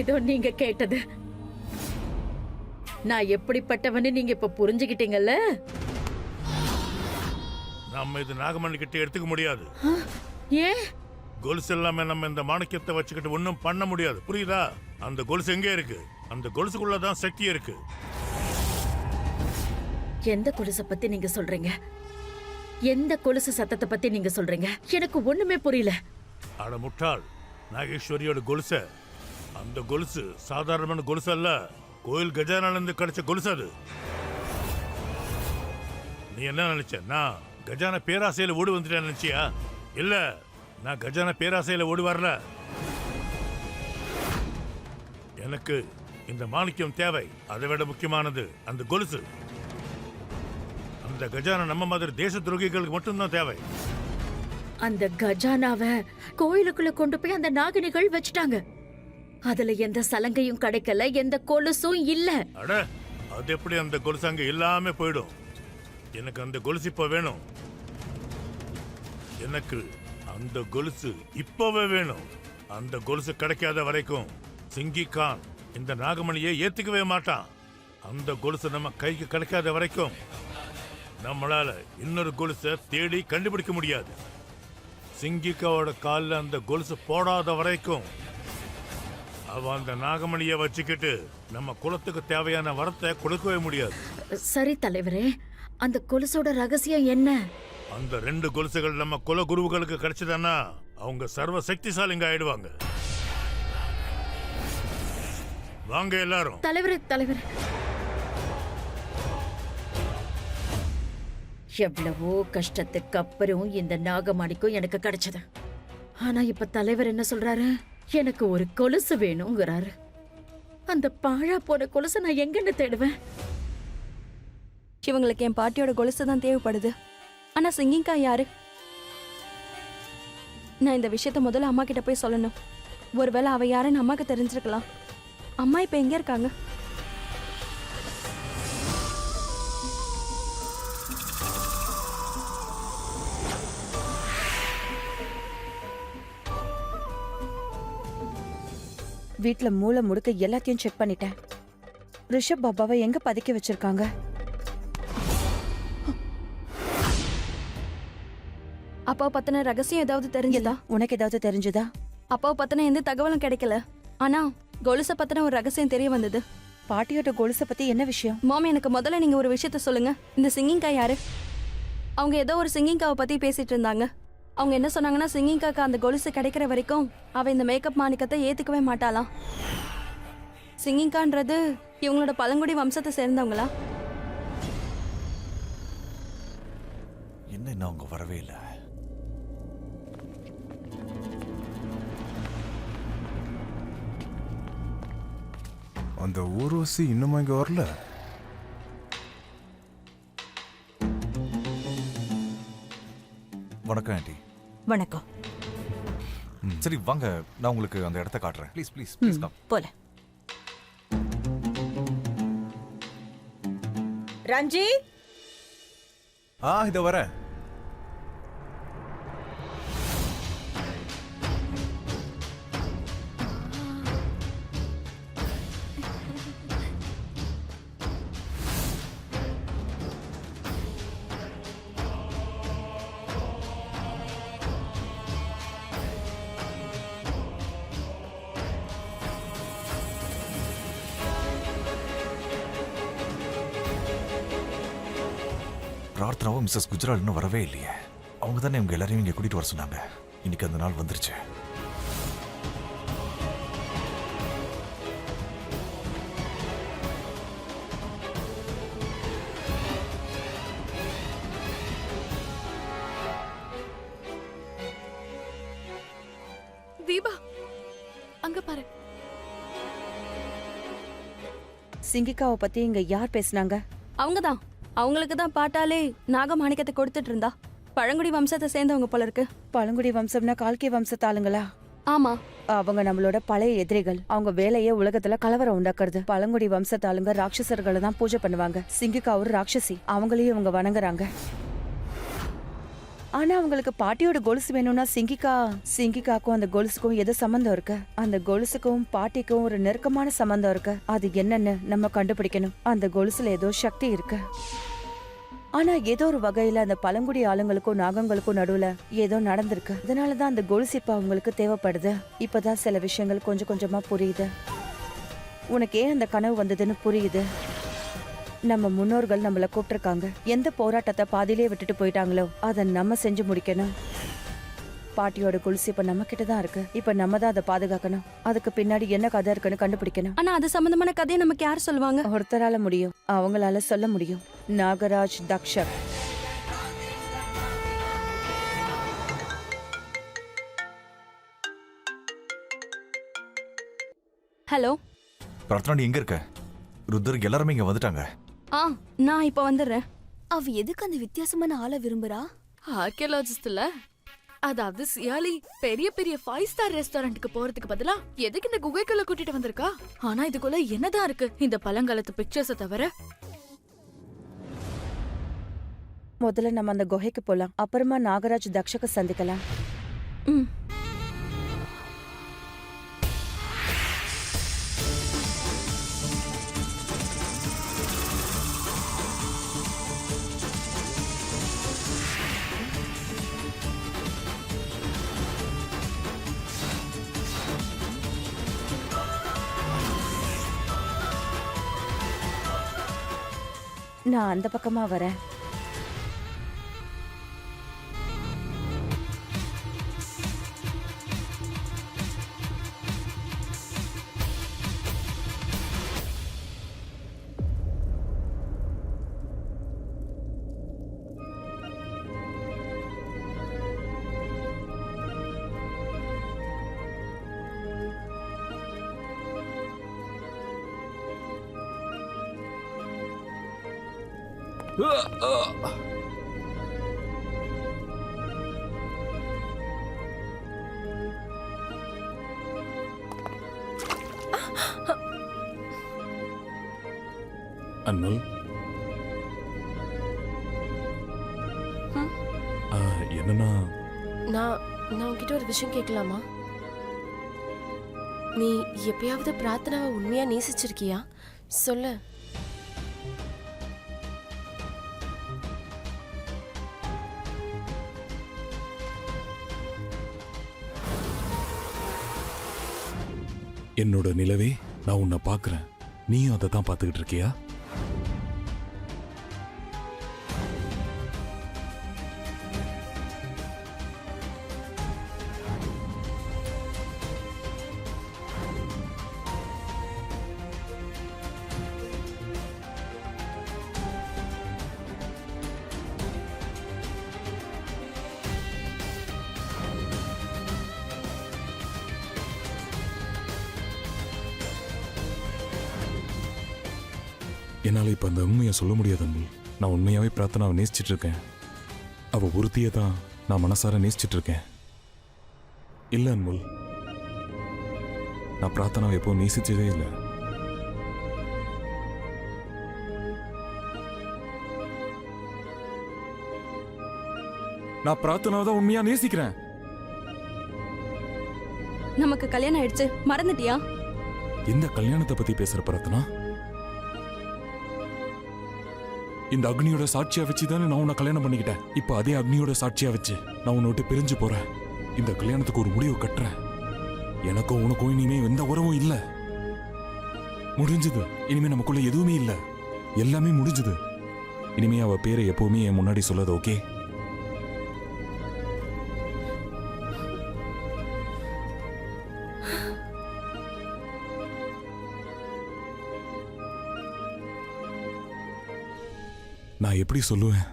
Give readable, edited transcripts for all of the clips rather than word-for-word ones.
இதோ நீங்க கேட்டது. நான் எப்படிப்பட்டவன்னு நீங்க இப்ப புரிஞ்சுக்கிட்டீங்கல்ல? நம்ம இது நாகமணி கிட்ட எடுத்துக்க முடியாது. ஏன்? கொலுசு எல்லாமே நம்ம இந்த மாணிக்கத்தை வச்சுக்கிட்டு ஒன்னும் பண்ண முடியாது, புரியுதா? அந்த கொலுசு எங்க இருக்கு? அந்த கொலுசுக்குள்ளதான் சக்தி இருக்கு. எந்த கொலுசை பத்தி நீங்க சொல்றீங்க? எந்த கொலுசு சத்தத்தை பத்தி நீங்க சொல்றீங்க? எனக்கு ஒண்ணுமே புரியல. அட முட்டாள், நாகேஸ்வரியோட கொலுச. அந்த கொலுசு சாதாரணமான கொலுசு அல்ல, கோயில் கஜானால இருந்து கிடைச்ச கொலுசு அது. நீ என்ன நினைச்ச? நான் கஜானா பேராசையில ஓடி வந்துட்டேன் நினைச்சியா? இல்ல, நான் கஜானா பேராசையில ஓடி வரல. எனக்கு இந்த மாணிக்கம் தேவை. அதை விட முக்கியமானது அந்த கொலுசு. அந்த கஜானா நம்ம மாதிரி தேச துரோகிகளுக்கு மட்டும்தான் தேவை. அந்த கஜானாவை கோயிலுக்குள்ள கொண்டு போய் அந்த நாகினிகள் வச்சுட்டாங்க. அதுல எந்த சலங்கையும் கிடைக்கல, எந்த கொலுசும் இல்ல. அட, அது எப்படி அந்த கொலுசு அங்க இல்லாம போயிடும்? எனக்கு அந்த கொலுசு இப்ப வேணும். எனக்கு அந்த கொலுசு இப்பவே வேணும். அந்த கொலுசு கிடைக்காத வரைக்கும் சிங்கி கான் இந்த நாகமணியை ஏத்துக்கவே மாட்டான். அந்த கொலுசு நம்ம கைக்கு கிடைக்காத வரைக்கும் நம்மளால இன்னொரு கொலுசை தேடி கண்டுபிடிக்க முடியாது. சிங்கிக்காவோட காலில் அந்த கொலுசு போடாத வரைக்கும் அவ அந்த நாகமணியை வச்சுக்கிட்டு நம்ம குலத்துக்கு தேவையான வரத்தை கொடுக்கவே முடியாது. சரி தலைவரே, அந்த கொலுசோட ரகசியம் என்ன? அந்த 2 கொலுசுகள் நம்ம குல குருவுகளுக்கு கிடைச்சதுன்னா அவங்க சர்வ சக்திசாலிங்க ஆயிடுவாங்க. வாங்க எல்லாரும். தலைவரே, தலைவரே, எவ்வளவோ கஷ்டத்துக்கு அப்புறம் இந்த நாகமணிக்கும் எனக்கு கிடைச்சது. ஆனா இப்ப தலைவர் என்ன சொல்றாரு? எனக்கு ஒரு கொலுசு வேணுங்கிறாரு. அந்த பாழா போன கொலுசை நான் எங்கன்னு தேடுவேன்? இவங்களுக்கு என் பாட்டியோட கொலுசு தான் தேவைப்படுது. ஆனா சிங்கிங்கா யாரு? நான் இந்த விஷயத்த முதல்ல அம்மா கிட்ட போய் சொல்லணும். ஒருவேளை அவ யாருன்னு அம்மாக்கு தெரிஞ்சிருக்கலாம். அம்மா இப்ப எங்க இருக்காங்க? வீட்ல மூளை முடுக்க எல்லாத்தையும் செக் பண்ணிட்டேன். ரிஷப் பாபாவை எங்க பதுக்கி வச்சிருக்காங்க? அப்பாவை பத்தின ரகசியம் ஏதாவது தெரிஞ்சதா? உனக்கு ஏதாவது தெரிஞ்சதா? அப்பாவை பத்தின எந்த தகவலும் கிடைக்கல. ஆனா கொலுச பத்தின ஒரு ரகசியம் தெரிய வந்தது. பாட்டியோட கொலுசை பத்தி என்ன விஷயம்? மாமி, எனக்கு முதல்ல நீங்க ஒரு விஷயத்த சொல்லுங்க. இந்த சிங்கிங்கா யாரு? அவங்க ஏதோ ஒரு சிங்கிங்காவை பத்தி பேசிட்டு இருந்தாங்க. அவங்க என்ன சொன்னாங்கன்னா, சிங்கிங்காக்கு அந்த கொலுசு கிடைக்கிற வரைக்கும் அவ இந்த மேக்கப் மாணிக்கத்தை ஏத்துக்கவே மாட்டாளாம். சிங்கிங்கான்றது இவங்களோட பழங்குடி வம்சத்தை சேர்ந்தவங்களா? என்ன அவங்க வரவே இல்லை. அந்த ஊர்வசி இன்னும் இங்க வரல. வணக்கம் ஆண்டி. வணக்கம். சரி வாங்க, நான் உங்களுக்கு அந்த இடத்த காட்டுறேன். Please please please come. போல. ரஞ்சித், இத வரேன். பிரார்த்தனாவும் மிஸ்ஸஸ் குஜரால் இன்னும் வரவே இல்லையே. அவங்க தானே இவங்க எல்லாரையும் இங்கே கூட்டிட்டு வர சொன்னாங்க. இன்னைக்கு அந்த நாள் வந்துருச்சு. தீபா, அங்க பாரு. சிங்கிகாவை பத்தி இங்க யார் பேசுனாங்க? அவங்கதான். அவங்களுக்கு தான் பாட்டாலே நாகமாணிக்கத்தை கொடுத்துட்டு இருந்தா. பழங்குடி வம்சத்தை சேர்ந்தவங்க போல இருக்கு. பழங்குடி வம்சம்னா கால்கி வம்சத்து ஆளுங்களா? ஆமா. அவங்க நம்மளோட பழைய எதிரிகள். அவங்க வேலையே உலகத்துல கலவரம் உண்டாக்குறது. பழங்குடி வம்சத்து ஆளுங்க ராட்சசர்களை தான் பூஜை பண்ணுவாங்க. சிங்கிகா ஒரு ராட்சசி. அவங்களையும் இவங்க வணங்குறாங்க. ஆனா அவங்களுக்கு பாட்டியோட கொலுசு வேணும்னா சிங்கிகாக்கும் அந்த கொலுசுக்கும் ஏதோ சம்பந்தம் இருக்கு. அந்த கொலுசுக்கும் பாட்டிக்கும் ஒரு நெருக்கமான சம்பந்தம் இருக்கு. அது என்னன்னு நம்ம கண்டுபிடிக்கணும். அந்த கொலுசுல ஏதோ சக்தி இருக்கு. ஆனா ஏதோ ஒரு வகையில அந்த பழங்குடி ஆளுங்களுக்கும் நாகங்களுக்கும் நடுவுல ஏதோ நடந்திருக்கு. அதனாலதான் அந்த கொலுசு இப்ப அவங்களுக்கு தேவைப்படுது. இப்பதான் சில விஷயங்கள் கொஞ்சம் கொஞ்சமா புரியுது. உனக்கு ஏன் அந்த கனவு வந்ததுன்னு புரியுது. நம்ம முன்னோர்கள் நம்மள கூப்பிட்டிருக்காங்க. எந்த போராட்டத்தை பாதியிலே விட்டுட்டு போயிட்டாங்களோ அதை நம்ம செஞ்சு முடிக்கணும். பாட்டியோட கொலுசு இப்ப நம்ம கிட்டதான் இருக்கு. இப்ப நம்ம தான் அதை பாதுகாக்கணும். அதுக்கு பின்னாடி என்ன கதை இருக்குன்னு கண்டுபிடிக்கணும். ஆனா அது சம்பந்தமான கதையை நமக்கு யார் சொல்லுவாங்க? ஒருத்தரால முடியும். அவங்களால சொல்ல முடியும். நாகராஜ் தக்ஷக். ஹலோ. பிரார்த்தனா நீ எங்க இருக்க? ருத்ர் எல்லாருமே இங்க வந்துட்டாங்க. நான் இப்ப வந்துடுறேன். அவ எதுக்கு அந்த வித்தியாசமான ஆளை விரும்புறா? ஆர்கியாலஜிஸ்ட்ல, அதாவது சியாலி பெரிய பெரிய 5 ஸ்டார் ரெஸ்டாரண்ட்டுக்கு போறதுக்கு பதிலா எதுக்கு இந்த குகைக்குள்ள கூட்டிட்டு வந்திருக்கா? ஆனா இதுக்குள்ள என்னதான் இருக்கு இந்த பழங்காலத்து பிக்சர்ஸ தவிர? முதல்ல நம்ம அந்த குகைக்கு போலாம். அப்புறமா நாகராஜ் தக்ஷக சந்திக்கலாம். ம். நான் அந்த பக்கமா வரேன். அன்மல், என்னன்னா நான் உன்கிட்ட ஒரு விஷயம் கேட்கலாமா? நீ எப்பயாவது பிரார்த்தனாவை உண்மையா நேசிச்சிருக்கியா? சொல்லு. என்னோட நிலவே, நான் உன்னை பார்க்கறேன். நீயும் அதை தான் பார்த்துக்கிட்டு இருக்கியா? என்னால் இப்போ அந்த உண்மையை சொல்ல முடியாது அன்பு. நான் உண்மையாகவே பிரார்த்தனாவை நேசிச்சிட்டு இருக்கேன். அவள் ஒருத்தியை தான் நான் மனசார நேசிச்சிட்டு இருக்கேன். இல்லை அன்புல், நான் பிரார்த்தனாவை எப்போ நேசிச்சதே இல்லை. நான் பிரார்த்தனாவை தான் உண்மையா நேசிக்கிறேன். நமக்கு கல்யாணம் ஆயிடுச்சு, மறந்துட்டியா? எந்த கல்யாணத்தை பத்தி பேசுற பிரார்த்தனா? இந்த அக்னியோட சாட்சியா வச்சு தானே நான் உன்னை கல்யாணம் பண்ணிக்கிட்டேன். இப்ப அதே அக்னியோட சாட்சியா வச்சு நான் உன்னை விட்டு பிரிஞ்சு போறேன். இந்த கல்யாணத்துக்கு ஒரு முடிவு கட்டுறேன். எனக்கும் உனக்கும் இனிமே எந்த உறவும் இல்ல. முடிஞ்சது. இனிமே நமக்குள்ள எதுவுமே இல்ல. எல்லாமே முடிஞ்சது. இனிமே அவ பேரை எப்பவுமே என் முன்னாடி சொல்லாத, ஓகே? நான் எப்படி சொல்லுவேன்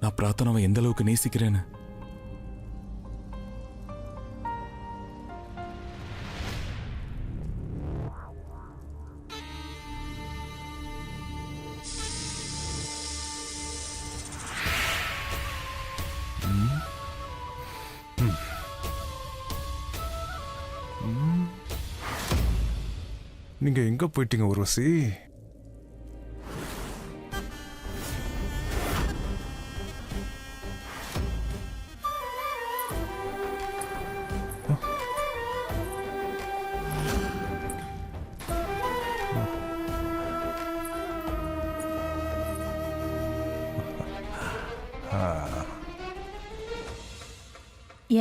நான் பிரார்த்தனாவை எந்த அளவுக்கு நேசிக்கிறேன்னு? நீங்க எங்க போயிட்டீங்க ஊர்வசி?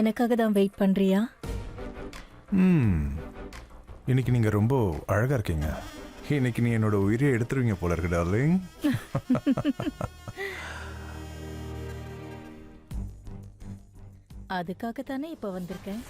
எனக்காக தான் வெயிட் பண்றியா? இன்னைக்கு நீங்க ரொம்ப அழகா இருக்கீங்க. இன்னைக்கு நீ என்னோட உயிரை எடுத்துருவீங்க போல இருக்கு டார்லிங். அதுக்காக தானே இப்ப வந்திருக்கேன்.